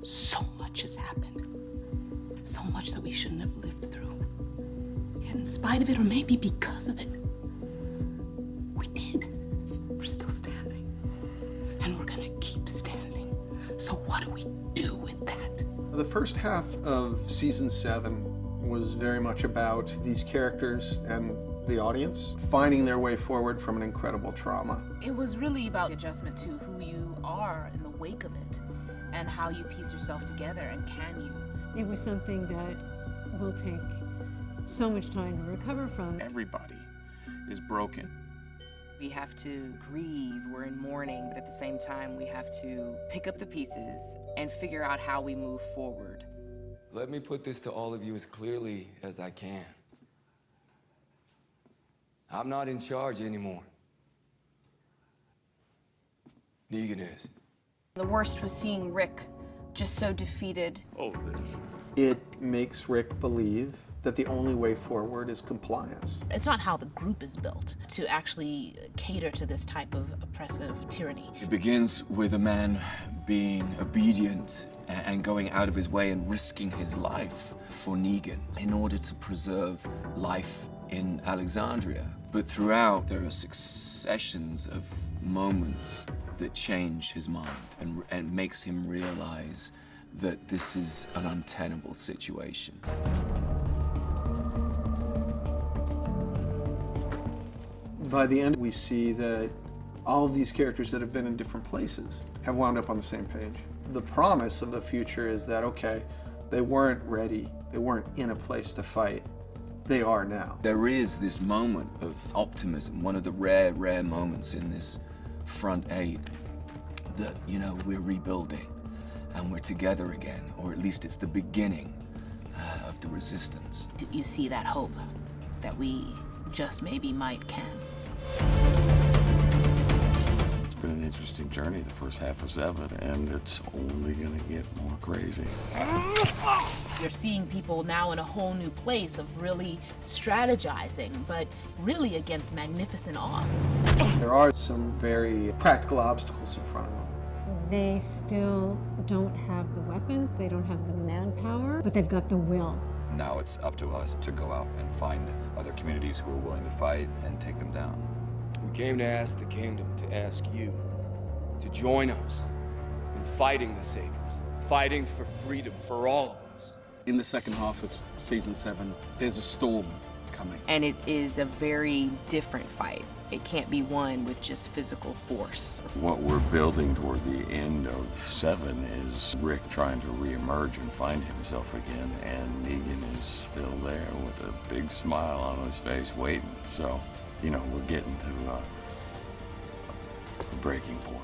So much has happened. So much that we shouldn't have lived through. Yet in spite of it, or maybe because of it, we did. We're still standing. And we're gonna keep standing. So what do we do with that? The first half of season 7 was very much about these characters and the audience finding their way forward from an incredible trauma. It was really about adjustment to who you are in the wake of it and how you piece yourself together, and can you? It was something that will take so much time to recover from. Everybody is broken. We have to grieve, we're in mourning, but at the same time we have to pick up the pieces and figure out how we move forward. Let me put this to all of you as clearly as I can. I'm not in charge anymore. Negan is. The worst was seeing Rick just so defeated. It makes Rick believe that the only way forward is compliance. It's not how the group is built to actually cater to this type of oppressive tyranny. It begins with a man being obedient and going out of his way and risking his life for Negan in order to preserve life in Alexandria. But throughout, there are successions of moments that change his mind and makes him realize that this is an untenable situation. By the end, we see that all of these characters that have been in different places have wound up on the same page. The promise of the future is that, okay, they weren't ready, they weren't in a place to fight. They are now. There is this moment of optimism, one of the rare moments in this front 8, that, you know, we're rebuilding and we're together again, or at least it's the beginning of the resistance. You see that hope that we just maybe can. It's been an interesting journey, the first half of 7, and it's only gonna get more crazy. You're seeing people now in a whole new place of really strategizing, but really against magnificent odds. There are some very practical obstacles in front of them. They still don't have the weapons, they don't have the manpower, but they've got the will. Now it's up to us to go out and find other communities who are willing to fight and take them down. We came to ask the kingdom to ask you to join us in fighting the Saviors, fighting for freedom for all of us. In the second half of season 7, there's a storm coming. And it is a very different fight. It can't be won with just physical force. What we're building toward the end of 7 is Rick trying to reemerge and find himself again, and Negan is still there with a big smile on his face waiting. So, you know, we're getting to a breaking point.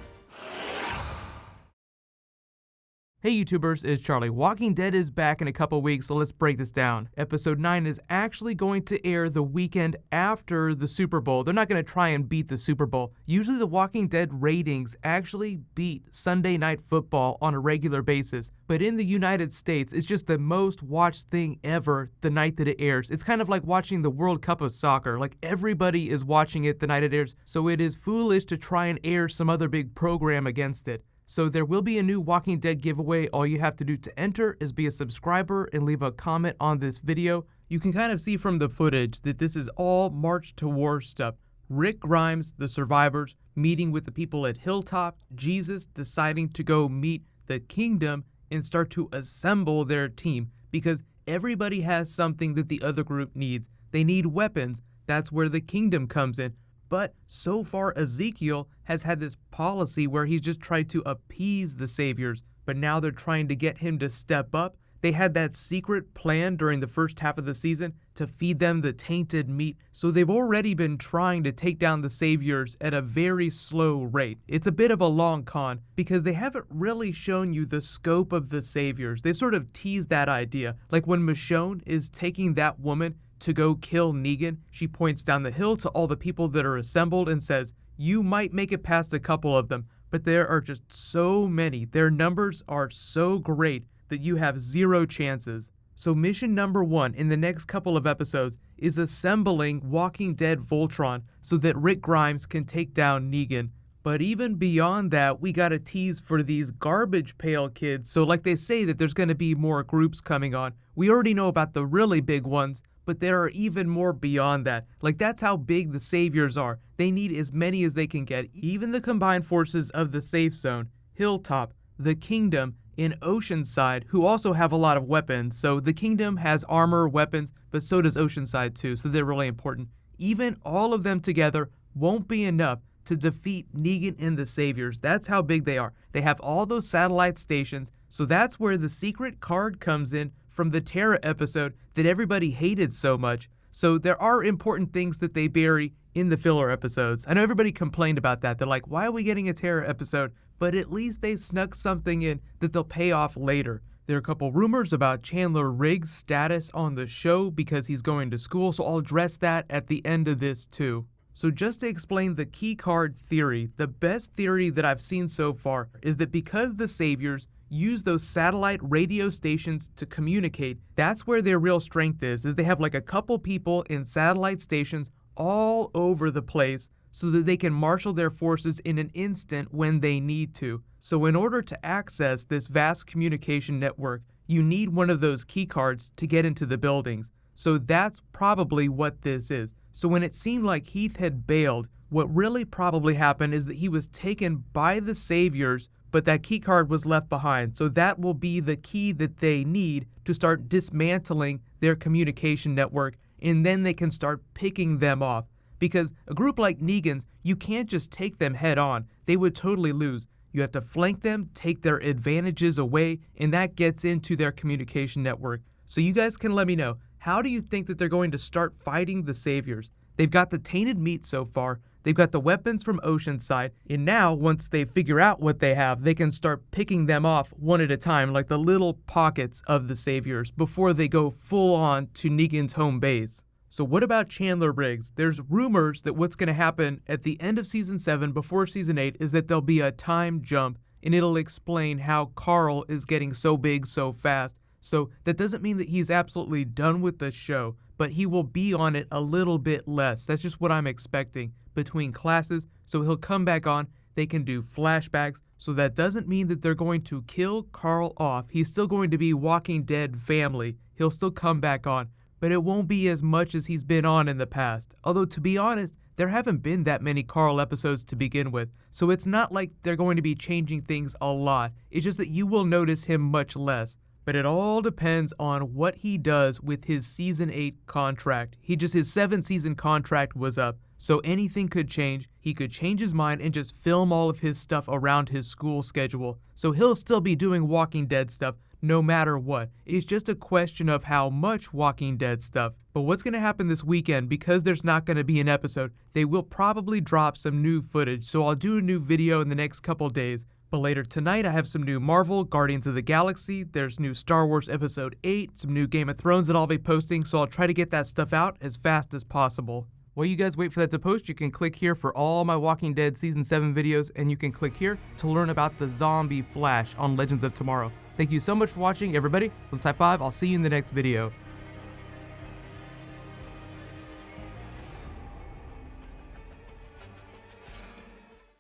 Hey YouTubers, it's Charlie. Walking Dead is back in a couple weeks, so let's break this down. Episode 9 is actually going to air the weekend after the Super Bowl. They're not going to try and beat the Super Bowl. Usually the Walking Dead ratings actually beat Sunday Night Football on a regular basis, but in the United States, it's just the most watched thing ever the night that it airs. It's kind of like watching the World Cup of soccer. Like, everybody is watching it the night it airs, so it is foolish to try and air some other big program against it. So there will be a new Walking Dead giveaway. All you have to do to enter is be a subscriber and leave a comment on this video. You can kind of see from the footage that this is all March to War stuff. Rick Grimes, the survivors, meeting with the people at Hilltop, Jesus deciding to go meet the kingdom and start to assemble their team, because everybody has something that the other group needs. They need weapons. That's where the kingdom comes in. But so far, Ezekiel has had this policy where he's just tried to appease the saviors, but now they're trying to get him to step up. They had that secret plan during the first half of the season to feed them the tainted meat, so they've already been trying to take down the saviors at a very slow rate. It's a bit of a long con, because they haven't really shown you the scope of the saviors. They've sort of teased that idea, like when Michonne is taking that woman to go kill Negan, she points down the hill to all the people that are assembled and says, you might make it past a couple of them, but there are just so many. Their numbers are so great that you have zero chances. So mission number 1 in the next couple of episodes is assembling Walking Dead Voltron so that Rick Grimes can take down Negan. But even beyond that, we got a tease for these garbage pail kids. So like they say that there's going to be more groups coming on. We already know about the really big ones, but there are even more beyond that. Like that's how big the Saviors are. They need as many as they can get. Even the combined forces of the Safe Zone, Hilltop, the Kingdom, in Oceanside, who also have a lot of weapons. So the Kingdom has armor, weapons, but so does Oceanside too, so they're really important. Even all of them together won't be enough to defeat Negan and the Saviors. That's how big they are. They have all those satellite stations, so that's where the secret card comes in from the Terra episode that everybody hated so much. So there are important things that they bury in the filler episodes. I know everybody complained about that. They're like, why are we getting a Terra episode? But at least they snuck something in that they'll pay off later. There are a couple rumors about Chandler Riggs' status on the show because he's going to school, so I'll address that at the end of this too. So just to explain the key card theory, the best theory that I've seen so far is that because the Saviors use those satellite radio stations to communicate, that's where their real strength is they have like a couple people in satellite stations all over the place so that they can marshal their forces in an instant when they need to. So in order to access this vast communication network, you need one of those key cards to get into the buildings. So that's probably what this is. So when it seemed like Heath had bailed, what really probably happened is that he was taken by the Saviors, but that key card was left behind. So that will be the key that they need to start dismantling their communication network, and then they can start picking them off. Because a group like Negan's, you can't just take them head on. They would totally lose. You have to flank them, take their advantages away, and that gets into their communication network. So you guys can let me know, how do you think that they're going to start fighting the Saviors? They've got the tainted meat so far, they've got the weapons from Oceanside, and now once they figure out what they have, they can start picking them off one at a time, like the little pockets of the Saviors, before they go full on to Negan's home base. So what about Chandler Riggs? There's rumors that what's going to happen at the end of Season 7 before Season 8 is that there'll be a time jump, and it'll explain how Carl is getting so big so fast. So that doesn't mean that he's absolutely done with the show, but he will be on it a little bit less. That's just what I'm expecting between classes. So he'll come back on, they can do flashbacks. So that doesn't mean that they're going to kill Carl off. He's still going to be Walking Dead family. He'll still come back on, but it won't be as much as he's been on in the past. Although to be honest, there haven't been that many Carl episodes to begin with. So it's not like they're going to be changing things a lot. It's just that you will notice him much less. But it all depends on what he does with his Season 8 contract. His 7-season contract was up, so anything could change. He could change his mind and just film all of his stuff around his school schedule. So he'll still be doing Walking Dead stuff no matter what. It's just a question of how much Walking Dead stuff. But what's going to happen this weekend, because there's not going to be an episode, they will probably drop some new footage. So I'll do a new video in the next couple days. But later tonight, I have some new Marvel, Guardians of the Galaxy, there's new Star Wars Episode 8, some new Game of Thrones that I'll be posting, so I'll try to get that stuff out as fast as possible. While you guys wait for that to post, you can click here for all my Walking Dead Season 7 videos, and you can click here to learn about the zombie Flash on Legends of Tomorrow. Thank you so much for watching, everybody. Let's high five. I'll see you in the next video.